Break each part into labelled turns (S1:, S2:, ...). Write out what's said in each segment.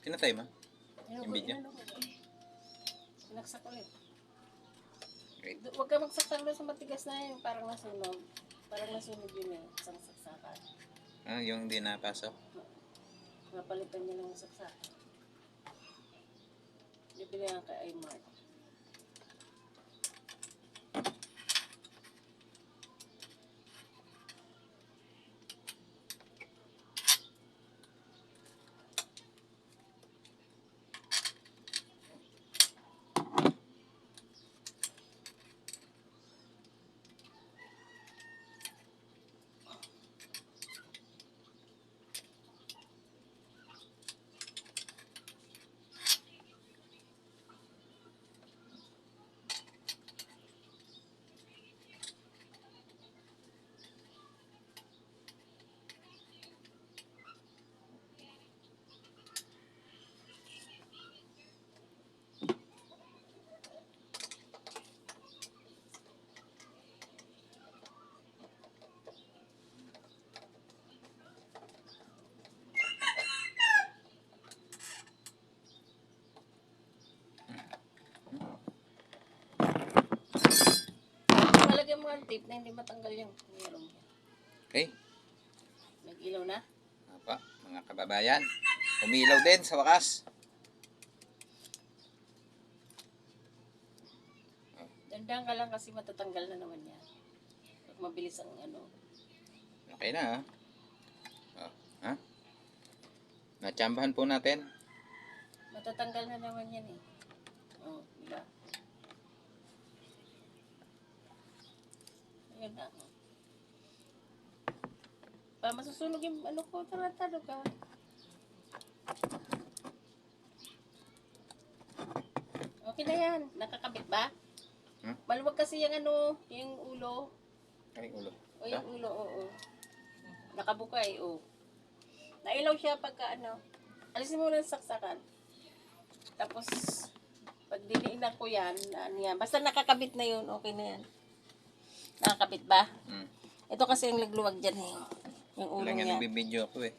S1: Pinatay mo?
S2: Ayun,
S1: Yung video?
S2: Sinaksak ulit.
S1: Great.
S2: Huwag ka magsaksak doon sa matigas na yun. Parang nasunog. Parang nasunog yun eh. Isang saksakan.
S1: Ah, yung hindi napasok.
S2: Napalitan niya ng saksakan. Bibili yan kay iMart. Malagyan mo ang tape na hindi matanggal yung meron.
S1: Okay.
S2: Nag-ilaw na?
S1: Apa, mga kababayan. Umilaw din sa wakas.
S2: Dandahan ka lang kasi matatanggal na naman yan. Pag mabilis ang ano.
S1: Okay na ha. Oh, ha? Natsambahan po natin.
S2: Matatanggal na naman yan eh. Oh, diba? Ayun na. Pa, masusunog yung ano ko. Tarantado ka. Okay na yan. Nakakabit ba? Maluwag kasi yung ano, yung ulo.
S1: Kaming ulo.
S2: O yung ulo, oo. Nakabuka eh, oo. Nailaw siya pagka ano. Alisin mo lang sa saksakan. Tapos, pag diniinan ko yan, ano yan. Basta nakakabit na yun, okay na yan. Nakakabit ba?
S1: Hmm.
S2: Ito kasi yung nagluwag dyan eh. Yung ulo
S1: Wala nga
S2: niya.
S1: nagbibideo ako eh.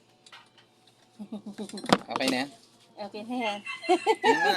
S1: Okay na yan?
S2: Okay na yan.
S1: Yun na.